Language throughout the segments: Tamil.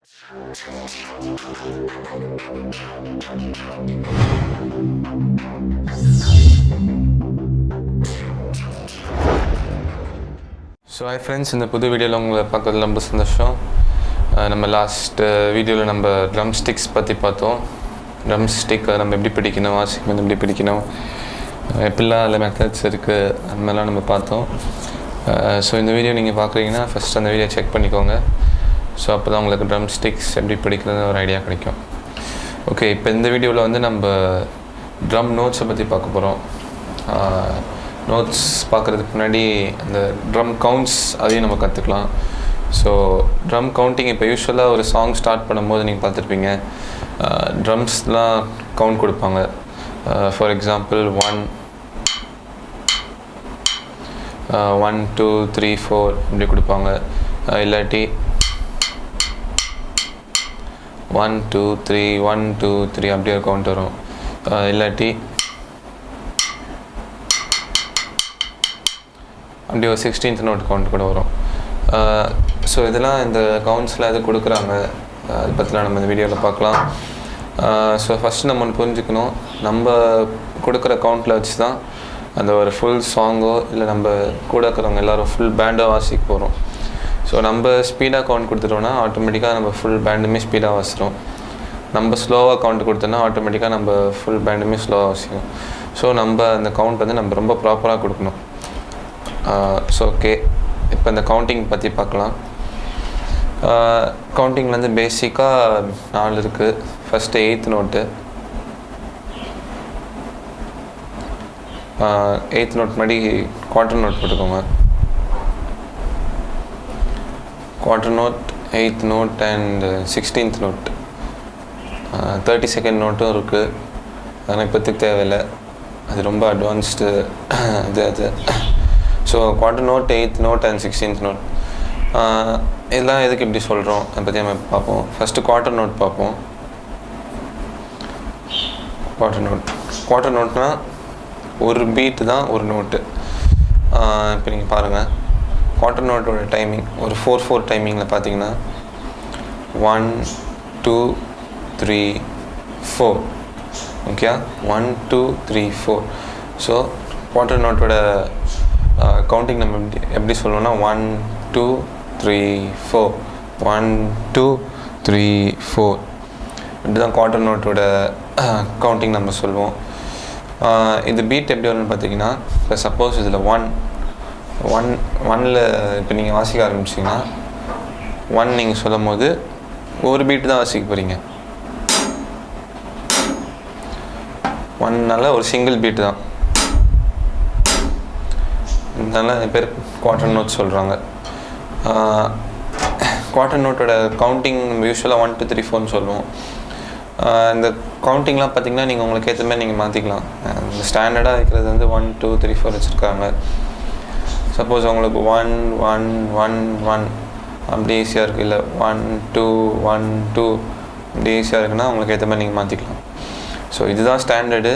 ஸோ ஹாய் ஃப்ரெண்ட்ஸ், இந்த புது வீடியோவில் உங்களை பார்க்கறதுல ரொம்ப சந்தோஷம். நம்ம லாஸ்ட் வீடியோவில் நம்ம ட்ரம் ஸ்டிக்ஸ் பற்றி பார்த்தோம். ட்ரம் ஸ்டிக் நம்ம எப்படி பிடிக்கணும், வாசிக்கும் போது எப்படி பிடிக்கணும், எப்படிலாம் அதில் மெத்தட்ஸ் இருக்குது, அந்த மாதிரிலாம் நம்ம பார்த்தோம். ஸோ இந்த வீடியோ நீங்கள் பார்க்குறீங்கன்னா ஃபஸ்ட் அந்த வீடியோ செக் பண்ணிக்கோங்க. ஸோ அப்போ தான் உங்களுக்கு ட்ரம் ஸ்டிக்ஸ் எப்படி பிடிக்கிறது ஒரு ஐடியா கிடைக்கும். ஓகே, இப்போ இந்த வீடியோவில் வந்து நம்ம ட்ரம் நோட்ஸை பற்றி பார்க்க போகிறோம். நோட்ஸ் பார்க்குறதுக்கு முன்னாடி அந்த ட்ரம் கவுண்ட்ஸ் அதையும் நம்ம கற்றுக்கலாம். ஸோ ட்ரம் கவுண்டிங் இப்போ யூஸ்வலாக ஒரு சாங் ஸ்டார்ட் பண்ணும்போது நீங்கள் பார்த்துருப்பீங்க, ட்ரம்ஸ்லாம் கவுண்ட் கொடுப்பாங்க. ஃபார் எக்ஸாம்பிள் 1 1 2 3 4 இப்படி கொடுப்பாங்க. இல்லாட்டி 1 2 3 1 2 3 அப்படியே ஒரு கவுண்ட் வரும். இல்லாட்டி அப்படி ஒரு 16th நோட் கவுண்ட் கூட வரும். ஸோ இதெல்லாம் இந்த கவுண்ட்ஸில் எது கொடுக்குறாங்க அதை பற்றிலாம் நம்ம இந்த வீடியோவில் பார்க்கலாம். ஸோ ஃபஸ்ட்டு நம்ம ஒன்று புரிஞ்சுக்கணும், நம்ம கொடுக்குற கவுண்ட்டில் வச்சு தான் அந்த ஒரு ஃபுல் சாங்கோ இல்லை நம்ம கூட இருக்கிறவங்க எல்லோரும் ஃபுல் பேண்டோ வாசிக்க போகிறோம். ஸோ நம்ம ஸ்பீடாக கவுண்ட் கொடுத்துட்டோன்னா ஆட்டோமேட்டிக்காக நம்ம ஃபுல் பேண்டுமே ஸ்பீடாக வாசிக்கிறோம். நம்ம ஸ்லோவாக கவுண்ட் கொடுத்தோன்னா ஆட்டோமேட்டிக்காக நம்ம ஃபுல் பேண்டுமே ஸ்லோவாக வாசிக்கும். ஸோ நம்ம அந்த கவுண்ட் வந்து நம்ம ரொம்ப ப்ராப்பராக கொடுக்கணும். ஸோ ஓகே, இப்போ இந்த கவுண்டிங் பற்றி பார்க்கலாம். கவுண்டிங்கில் வந்து பேசிக்காக 4 இருக்குது. First 8th note. 8th note முன்னாடி குவார்ட்டர் நோட் போட்டுக்கோங்க. Quarter note, 8th note and 16th note. 32nd நோட்டும் இருக்குது, ஆனால் இப்போத்துக்கு தேவையில்லை, அது ரொம்ப அட்வான்ஸ்டு அது. So quarter note, 8th note and 16th note இதெல்லாம் எதுக்கு இப்படி சொல்கிறோம் அதை பற்றி நம்ம பார்ப்போம். ஃபஸ்ட்டு குவார்ட்டர் நோட் பார்ப்போம். குவார்ட்டர் நோட்னால் ஒரு பீட்டு தான் ஒரு நோட்டு. இப்போ நீங்கள் பாருங்கள், குவார்ட்டர் நோட்டோட டைமிங் ஒரு 4/4 டைமிங்கில் பார்த்தீங்கன்னா 1 2 3 4. ஓகே, 1 2 3 4. ஸோ குவார்ட்டர் நோட்டோட கவுண்டிங் நம்ம எப்படி சொல்லணும்னா 1 2 3 4 1 2 3 4 இப்படி தான் குவார்ட்டர் நோட்டோட கவுண்டிங் நம்ம சொல்லுவோம். இது பீட் எப்படி வரும்னு பார்த்தீங்கன்னா, இப்போ சப்போஸ் இதில் 1 இப்போ நீங்கள் வாசிக்க ஆரம்பிச்சிங்கன்னா 1 நீங்கள் சொல்லும் போது ஒரு பீட்டு தான் வாசிக்க போகிறீங்க. 1னால ஒரு சிங்கிள் பீட்டு தான், இதனால் பேர் குவார்ட்டர் நோட் சொல்கிறாங்க. குவார்ட்டர் நோட்டோட கவுண்டிங் நம்ம யூஸ்வலாக 1 2 3 4ன்னு சொல்லுவோம். இந்த கவுண்டிங்லாம் பார்த்திங்கன்னா நீங்கள் உங்களுக்கு ஏற்ற மாதிரி நீங்கள் மாற்றிக்கலாம். இந்த ஸ்டாண்டர்டாக இருக்கிறது வந்து 1 2 3 4 வச்சுருக்காங்க. சப்போஸ் உங்களுக்கு 1 1 1 1 அப்படி ஈஸியாக இருக்குது, இல்லை 1 2 1 2 அப்படி ஈஸியாக இருக்குன்னா உங்களுக்கு ஏற்ற மாதிரி நீங்கள் மாற்றிக்கலாம். ஸோ இதுதான் ஸ்டாண்டர்டு.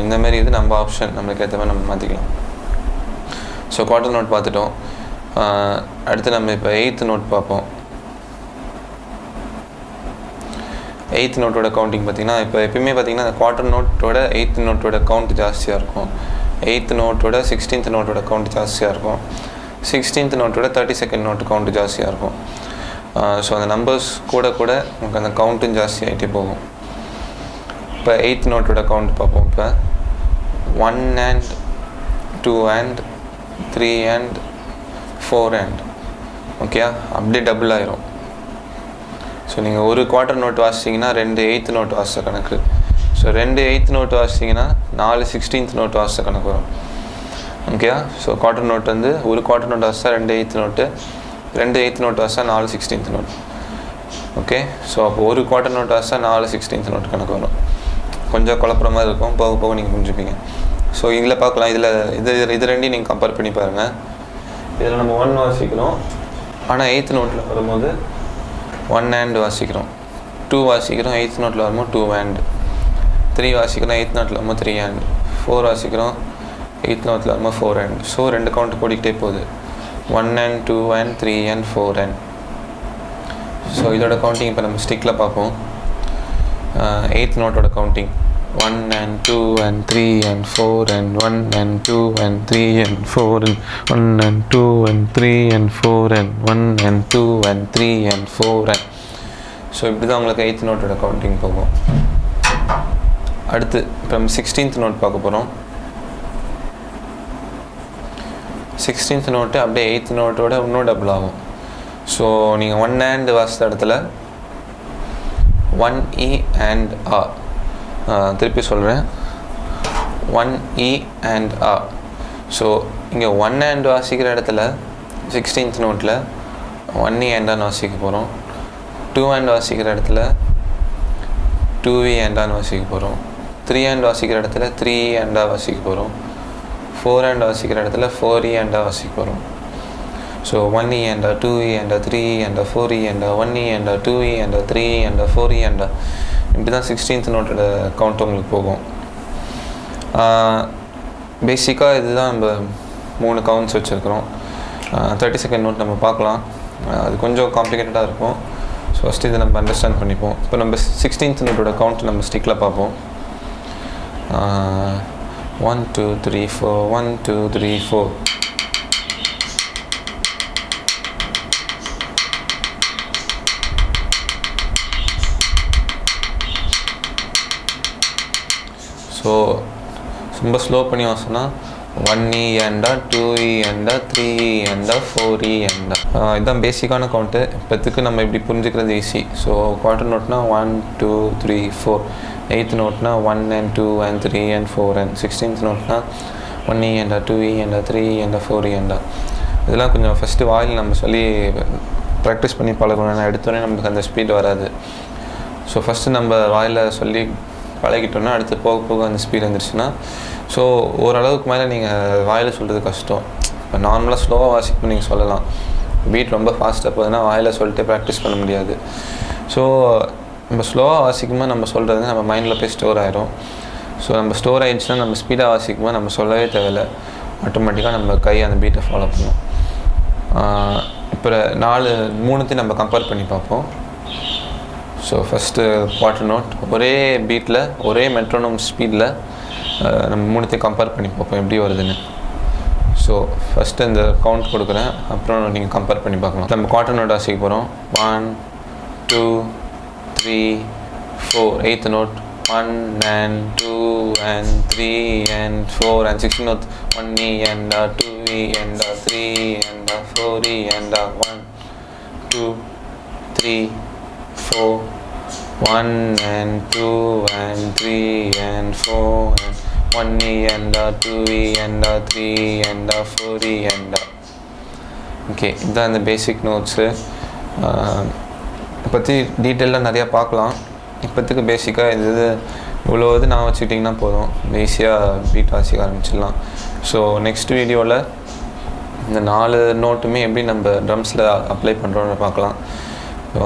இந்தமாரி இது நம்ம ஆப்ஷன், நம்மளுக்கு ஏற்ற மாதிரி நம்ம மாற்றிக்கலாம். ஸோ குவார்ட்டர் நோட் பார்த்துட்டோம். அடுத்து நம்ம இப்போ 8th நோட் பார்ப்போம். 8th நோட்டோட கவுண்டிங் பார்த்திங்கன்னா, இப்போ எப்பயுமே பார்த்திங்கன்னா அந்த குவார்ட்டர் நோட்டோட 8th நோட்டோட கவுண்ட் ஜாஸ்தியாக இருக்கும். 8th நோட்டோட 16th நோட்டோட கவுண்ட் ஜாஸ்தியாக இருக்கும். 16th நோட்டோட 32nd நோட்டு கவுண்ட் ஜாஸ்தியாக இருக்கும். ஸோ அந்த நம்பர்ஸ் கூட கூட உங்களுக்கு அந்த கவுண்ட்டும் ஜாஸ்தி ஆகிட்டே போகும். இப்போ 8th நோட்டோட கவுண்ட் பார்ப்போம். இப்போ 1 and 2 and 3 and 4 and okay, அப்படியே டபுள் ஆயிரும். ஸோ நீங்கள் ஒரு குவார்ட்டர் நோட் வாசிச்சிங்கன்னா 2 8th நோட் வாசித்த கணக்கு. So 2 8th note வாசிச்சிங்கன்னா 4 16th note வாசித்த கணக்கு வரும். ஓகே, ஸோ குவார்ட்டர் நோட் வந்து ஒரு குவார்ட்டர் நோட் வாசித்தா 2 8th நோட்டு, 2 8th நோட் வாசித்தா 4 16th நோட். ஓகே, ஸோ அப்போ ஒரு குவார்ட்டர் நோட் வாசித்தா 4 16th நோட் கணக்கு வரும். கொஞ்சம் குழப்புற மாதிரி இருக்கும், போக போக நீங்கள் புரிஞ்சுப்பீங்க. ஸோ இதில் பார்க்கலாம், இது ரெண்டையும் நீங்கள் கம்பேர் பண்ணி பாருங்கள். இதில் நம்ம 1 வாசிக்கிறோம், ஆனால் 8th நோட்டில் வரும்போது 1 and வாசிக்கிறோம். 2 வாசிக்கிறோம், 8th நோட்டில் வரும்போது 2 and. 3 வாசிக்கிறோம், 8th நோட்டில் வரும்போது 3 and. 4 வாசிக்கிறோம், 8th நோட்டில் வரும்போது 4 and. ஸோ 2 கவுண்ட் கூடிக்கிட்டே போகுது, 1 and 2 and 3 and 4 and. So இதோட கவுண்டிங் இப்போ நம்ம ஸ்டிக்கில் பார்ப்போம். 8th நோட்டோட counting 1 and 2 and 3 and 4 and 1 and 2 and 3 and 4 and 1 and 2 and 3 and 4 and 1 and 2 and 3 and 4 and so இப்படி தான் உங்களுக்கு 8th நோட்டோட கவுண்டிங் போகும். அடுத்து இப்போ நம்ம 16th நோட் பார்க்க போகிறோம். 16th நோட்டு அப்படியே 8th நோட்டோட இன்னும் டபுள் ஆகும். ஸோ நீங்கள் 1 and வாசித்த இடத்துல 1E and R. திருப்பி சொல்கிறேன், 1E and R. ஸோ இங்கே 1 and வாசிக்கிற இடத்துல 16th நோட்டில் 1E and R வாசிக்க போகிறோம். 2 and வாசிக்கிற இடத்துல 2E and R வாசிக்க போகிறோம். 3 and வாசிக்கிற இடத்துல 3E and R வாசிக்க போகிறோம். 4 and வாசிக்கிற இடத்துல 4E and R வாசிக்க போகிறோம். So 1E and 2E and 3E and 4E and 1E and 2E and 3E and 4E and இப்படி தான் 16th நோட்டோட கவுண்ட் உங்களுக்கு போகும். பேசிக்காக இதுதான் நம்ம 3 கவுண்ட்ஸ் வச்சுருக்கிறோம். 32nd நோட் நம்ம பார்க்கலாம். அது கொஞ்சம் காம்ப்ளிகேட்டடாக இருக்கும். ஸோ ஃபஸ்ட்டு இதை நம்ம அண்டர்ஸ்டாண்ட் பண்ணிப்போம். இப்போ நம்ம 16th நோட்டோட கவுண்ட் நம்ம ஸ்டிக்கில் பார்ப்போம். 1 2 3 4 1 2 3 4. ஸோ ரொம்ப ஸ்லோ பண்ணி வாசினா 1E and 2E and 3E and 4E and இதுதான் பேசிக்கான கவுண்ட்டு. இப்போத்துக்கு நம்ம இப்படி புரிஞ்சுக்கிறது ஈஸி. ஸோ குவார்ட்டர் நோட்னா 1 2 3 4, 8th நோட்னா 1 and 2 and 3 and 4 and 16th நோட்னா 1E and 2E and 3E and 4E and இதெல்லாம் கொஞ்சம் ஃபஸ்ட்டு வாயில் நம்ம சொல்லி ப்ராக்டிஸ் பண்ணி பழகணும். எடுத்தோடனே நமக்கு அந்த ஸ்பீட் வராது. ஸோ ஃபஸ்ட்டு நம்ம வாயில் சொல்லி பழகிட்டோன்னா அடுத்து போக போக அந்த ஸ்பீட் வந்துருச்சுன்னா ஸோ ஓரளவுக்கு மேலே நீங்கள் வாயில் சொல்கிறது கஷ்டம். இப்போ நார்மலாக ஸ்லோவாக வாசிக்கும் நீங்கள் சொல்லலாம். பீட் ரொம்ப ஃபாஸ்ட்டாக போகுதுன்னா வாயில் சொல்லிட்டு ப்ராக்டிஸ் பண்ண முடியாது. ஸோ நம்ம ஸ்லோவாக வாசிக்கும்போது நம்ம சொல்கிறது நம்ம மைண்டில் போய் ஸ்டோர் ஆகிடும். ஸோ நம்ம ஸ்டோர் ஆகிடுச்சுன்னா நம்ம ஸ்பீடாக வாசிக்கும்போது நம்ம சொல்லவே தேவையில்லை, ஆட்டோமேட்டிக்காக நம்ம கை அந்த பீட்டை ஃபாலோ பண்ணும். இப்போ 3 நம்ம கம்பேர் பண்ணி பார்ப்போம். ஸோ ஃபஸ்ட்டு குவார்ட்டர் நோட் ஒரே பீட்டில் ஒரே மெட்ரோனோம் ஸ்பீடில் நம்ம 3 கம்பேர் பண்ணி பார்ப்போம் எப்படி வருதுன்னு. ஸோ ஃபஸ்ட்டு இந்த கவுண்ட் கொடுக்குறேன், அப்புறம் நீங்கள் கம்பேர் பண்ணி பார்க்கலாம். நம்ம குவார்ட்டர் நோட் வாசிக்க போகிறோம். 1 2 3 4, 8th note 1 and 2 and 3 and 4 and 16th note 1E and 2E and 3E and 4E and 1 2 3 4 1 and 2 and 3 and 4 and 1E and 2E and 3E and 4E and okay. இதுதான் இந்த பேசிக் நோட்ஸு. பற்றி டீட்டெயிலாக நிறையா பார்க்கலாம். இப்போத்துக்கு பேசிக்காக இது இவ்வளோ இது நான் வச்சுக்கிட்டிங்கன்னா போதும், ஈஸியாக பீட் வாசிக்க ஆரம்பிச்சிடலாம். ஸோ நெக்ஸ்ட் வீடியோவில் இந்த 4 நோட்டுமே எப்படி நம்ம ட்ரம்ஸில் அப்ளை பண்ணுறோன்னு பார்க்கலாம்.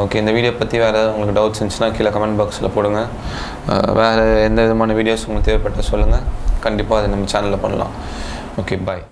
ஓகே, இந்த வீடியோ பற்றி வேறு உங்களுக்கு டவுட்ஸ் இருந்துச்சுன்னா கீழே கமெண்ட் பாக்ஸில் போடுங்க. வேறு எந்த விதமான வீடியோஸ் உங்களுக்கு தேவைப்பட்ட சொல்லுங்கள், கண்டிப்பாக அதை நம்ம சேனலில் பண்ணலாம். ஓகே, பாய்.